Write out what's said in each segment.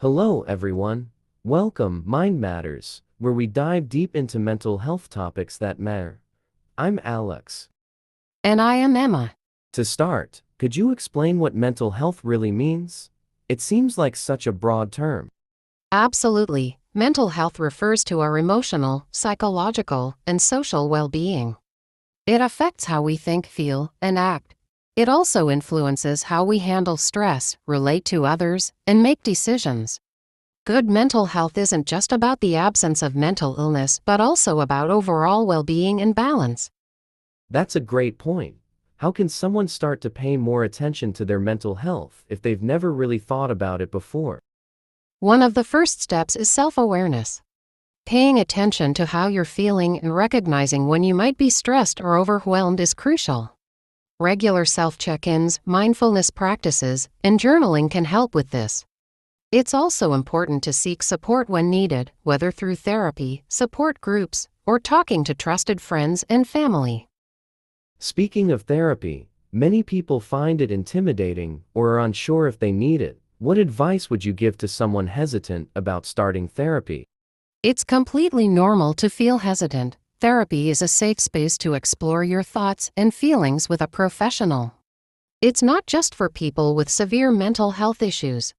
Hello, everyone. Welcome, Mind Matters, where we dive deep into mental health topics that matter. I'm Alex. And I am Emma. To start, could you explain what mental health really means? It seems like such a broad term. Absolutely. Mental health refers to our emotional, psychological, and social well-being. It affects how we think, feel, and act. It also influences how we handle stress, relate to others, and make decisions. Good mental health isn't just about the absence of mental illness, but also about overall well-being and balance. That's a great point. How can someone start to pay more attention to their mental health if they've never really thought about it before? One of the first steps is self-awareness. Paying attention to how you're feeling and recognizing when you might be stressed or overwhelmed is crucial. Regular self-check-ins, mindfulness practices, and journaling can help with this. It's also important to seek support when needed, whether through therapy, support groups, or talking to trusted friends and family. Speaking of therapy, many people find it intimidating or are unsure if they need it. What advice would you give to someone hesitant about starting therapy? It's completely normal to feel hesitant. Therapy is a safe space to explore your thoughts and feelings with a professional. It's not just for people with severe mental health issues.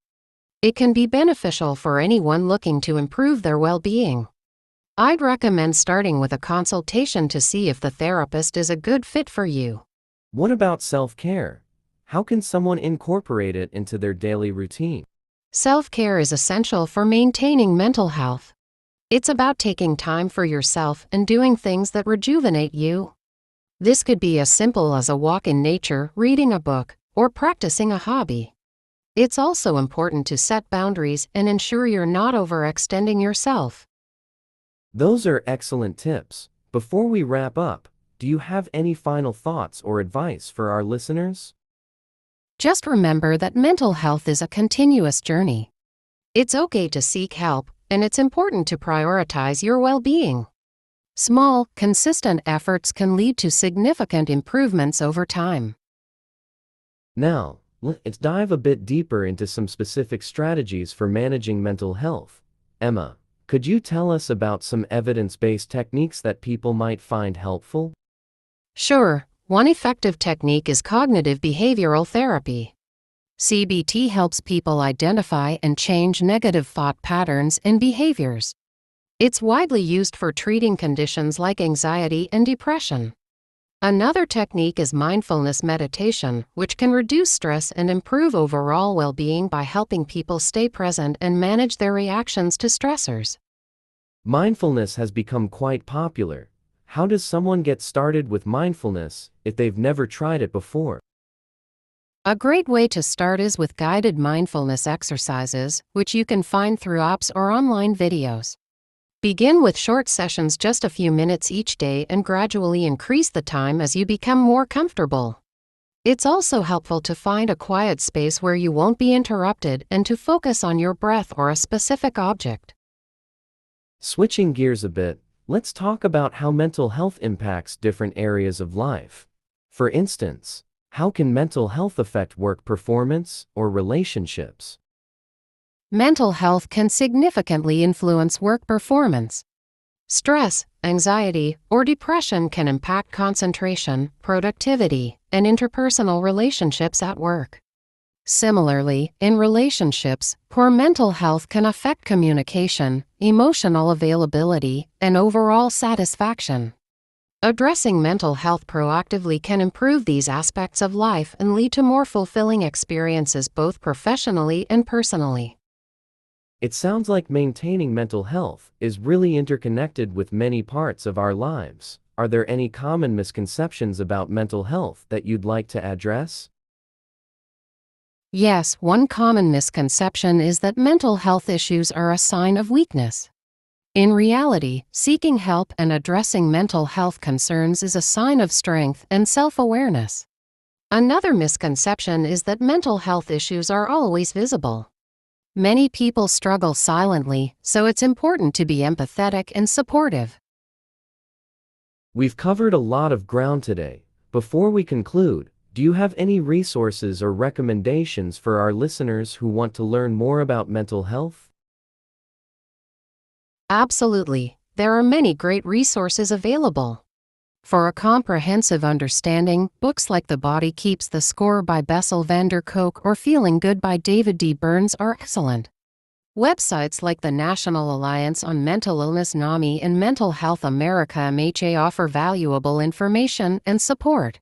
It can be beneficial for anyone looking to improve their well-being. I'd recommend starting with a consultation to see if the therapist is a good fit for you. What about self-care? How can someone incorporate it into their daily routine? Self-care is essential for maintaining mental health. It's about taking time for yourself and doing things that rejuvenate you. This could be as simple as a walk in nature, reading a book, or practicing a hobby. It's also important to set boundaries and ensure you're not overextending yourself. Those are excellent tips. Before we wrap up, do you have any final thoughts or advice for our listeners? Just remember that mental health is a continuous journey. It's okay to seek help, and it's important to prioritize your well-being. Small, consistent efforts can lead to significant improvements over time. Now, let's dive a bit deeper into some specific strategies for managing mental health. Emma, could you tell us about some evidence-based techniques that people might find helpful? Sure, one effective technique is cognitive behavioral therapy. CBT helps people identify and change negative thought patterns and behaviors. It's widely used for treating conditions like anxiety and depression. Another technique is mindfulness meditation, which can reduce stress and improve overall well-being by helping people stay present and manage their reactions to stressors. Mindfulness has become quite popular. How does someone get started with mindfulness if they've never tried it before? A great way to start is with guided mindfulness exercises, which you can find through apps or online videos. Begin with short sessions, just a few minutes each day, and gradually increase the time as you become more comfortable. It's also helpful to find a quiet space where you won't be interrupted and to focus on your breath or a specific object. Switching gears a bit, let's talk about how mental health impacts different areas of life. For instance, how can mental health affect work performance or relationships? Mental health can significantly influence work performance. Stress, anxiety, or depression can impact concentration, productivity, and interpersonal relationships at work. Similarly, in relationships, poor mental health can affect communication, emotional availability, and overall satisfaction. Addressing mental health proactively can improve these aspects of life and lead to more fulfilling experiences both professionally and personally. It sounds like maintaining mental health is really interconnected with many parts of our lives. Are there any common misconceptions about mental health that you'd like to address? Yes, one common misconception is that mental health issues are a sign of weakness. In reality, seeking help and addressing mental health concerns is a sign of strength and self-awareness. Another misconception is that mental health issues are always visible. Many people struggle silently, so it's important to be empathetic and supportive. We've covered a lot of ground today. Before we conclude, Do you have any resources or recommendations for our listeners who want to learn more about mental health? Absolutely. There are many great resources available. For a comprehensive understanding, books like The Body Keeps the Score by Bessel van der Kolk or Feeling Good by David D. Burns are excellent. Websites like the National Alliance on Mental Illness NAMI and Mental Health America MHA offer valuable information and support.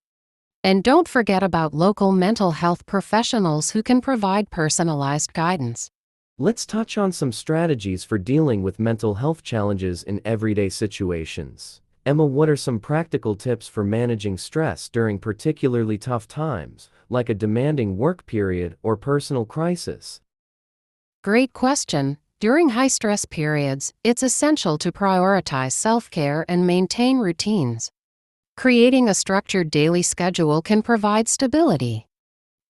And don't forget about local mental health professionals who can provide personalized guidance. Let's touch on some strategies for dealing with mental health challenges in everyday situations. Emma, what are some practical tips for managing stress during particularly tough times, like a demanding work period or personal crisis? Great question. During high-stress periods, it's essential to prioritize self-care and maintain routines. Creating a structured daily schedule can provide stability.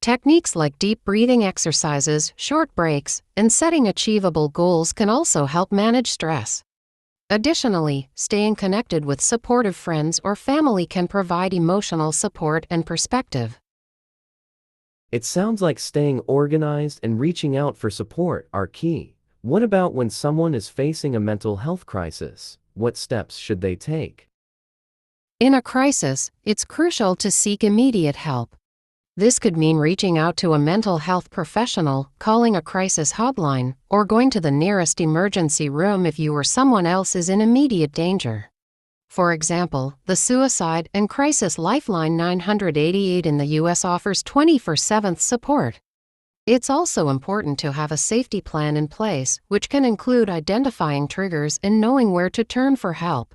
Techniques like deep breathing exercises, short breaks, and setting achievable goals can also help manage stress. Additionally, staying connected with supportive friends or family can provide emotional support and perspective. It sounds like staying organized and reaching out for support are key. What about when someone is facing a mental health crisis? What steps should they take? In a crisis, it's crucial to seek immediate help. This could mean reaching out to a mental health professional, calling a crisis hotline, or going to the nearest emergency room if you or someone else is in immediate danger. For example, the Suicide and Crisis Lifeline 988 in the U.S. offers 24/7 support. It's also important to have a safety plan in place, which can include identifying triggers and knowing where to turn for help.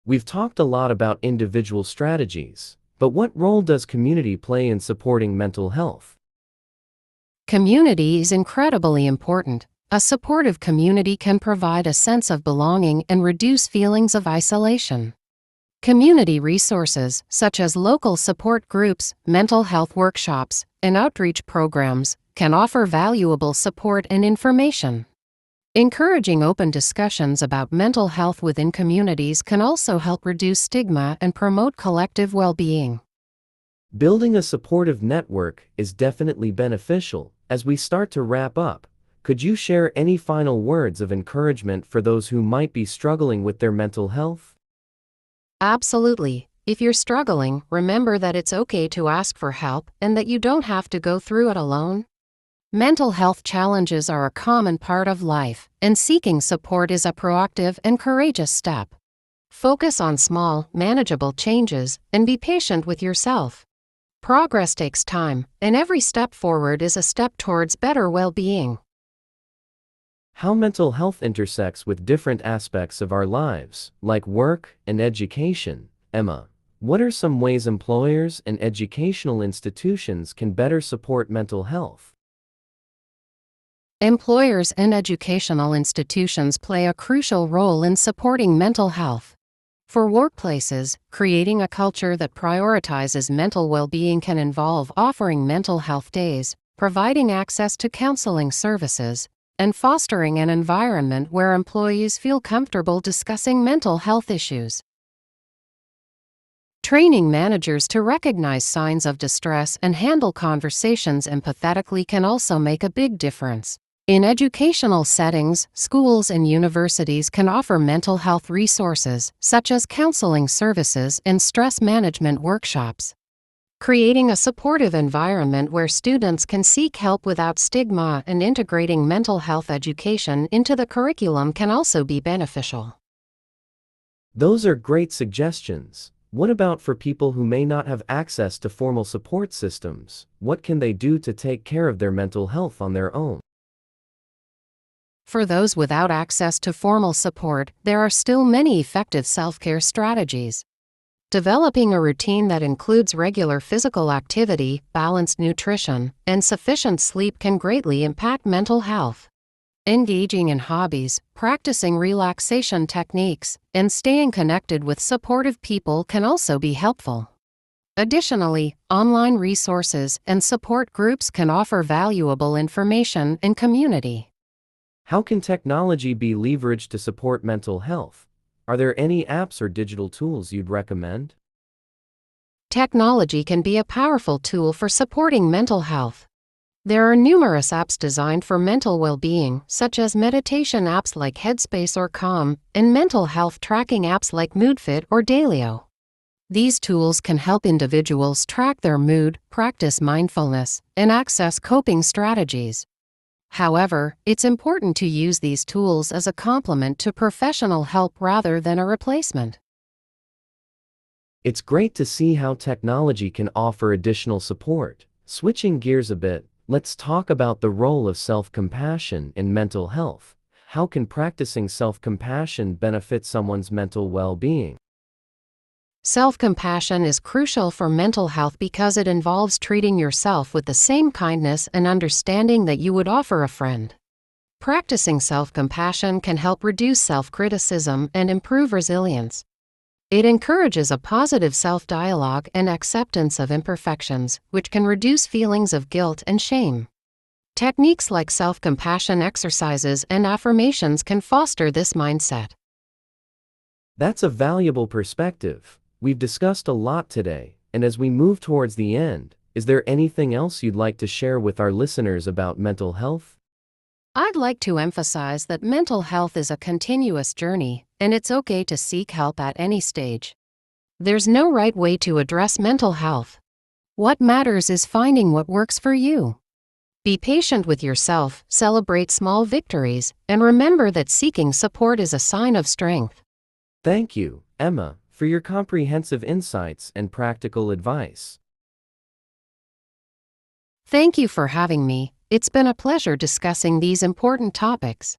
We've talked a lot about individual strategies, but what role does community play in supporting mental health? Community is incredibly important. A supportive community can provide a sense of belonging and reduce feelings of isolation. Community resources, such as local support groups, mental health workshops, and outreach programs, can offer valuable support and information. Encouraging open discussions about mental health within communities can also help reduce stigma and promote collective well-being. Building a supportive network is definitely beneficial. As we start to wrap up, could you share any final words of encouragement for those who might be struggling with their mental health? Absolutely. If you're struggling, remember that it's okay to ask for help and that you don't have to go through it alone. Mental health challenges are a common part of life, and seeking support is a proactive and courageous step. Focus on small, manageable changes and be patient with yourself. Progress takes time, and every step forward is a step towards better well-being. How mental health intersects with different aspects of our lives, like work and education. Emma, what are some ways employers and educational institutions can better support mental health? Employers and educational institutions play a crucial role in supporting mental health. For workplaces, creating a culture that prioritizes mental well-being can involve offering mental health days, providing access to counseling services, and fostering an environment where employees feel comfortable discussing mental health issues. Training managers to recognize signs of distress and handle conversations empathetically can also make a big difference. In educational settings, schools and universities can offer mental health resources, such as counseling services and stress management workshops. Creating a supportive environment where students can seek help without stigma and integrating mental health education into the curriculum can also be beneficial. Those are great suggestions. What about for people who may not have access to formal support systems? What can they do to take care of their mental health on their own? For those without access to formal support, there are still many effective self-care strategies. Developing a routine that includes regular physical activity, balanced nutrition, and sufficient sleep can greatly impact mental health. Engaging in hobbies, practicing relaxation techniques, and staying connected with supportive people can also be helpful. Additionally, online resources and support groups can offer valuable information and community. How can technology be leveraged to support mental health? Are there any apps or digital tools you'd recommend? Technology can be a powerful tool for supporting mental health. There are numerous apps designed for mental well-being, such as meditation apps like Headspace or Calm, and mental health tracking apps like MoodFit or Dailyo. These tools can help individuals track their mood, practice mindfulness, and access coping strategies. However, it's important to use these tools as a complement to professional help rather than a replacement. It's great to see how technology can offer additional support. Switching gears a bit, let's talk about the role of self-compassion in mental health. How can practicing self-compassion benefit someone's mental well-being? Self-compassion is crucial for mental health because it involves treating yourself with the same kindness and understanding that you would offer a friend. Practicing self-compassion can help reduce self-criticism and improve resilience. It encourages a positive self-dialogue and acceptance of imperfections, which can reduce feelings of guilt and shame. Techniques like self-compassion exercises and affirmations can foster this mindset. That's a valuable perspective. We've discussed a lot today, and as we move towards the end, is there anything else you'd like to share with our listeners about mental health? I'd like to emphasize that mental health is a continuous journey, and it's okay to seek help at any stage. There's no right way to address mental health. What matters is finding what works for you. Be patient with yourself, celebrate small victories, and remember that seeking support is a sign of strength. Thank you, Emma, for your comprehensive insights and practical advice. Thank you for having me. It's been a pleasure discussing these important topics.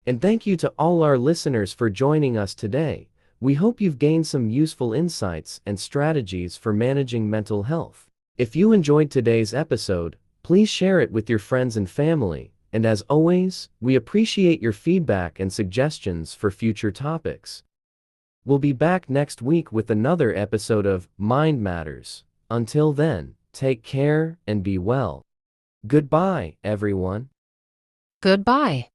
And thank you to all our listeners for joining us today. We hope you've gained some useful insights and strategies for managing mental health. If you enjoyed today's episode, please share it with your friends and family. And as always, we appreciate your feedback and suggestions for future topics. We'll be back next week with another episode of Mind Matters. Until then, take care and be well. Goodbye, everyone. Goodbye.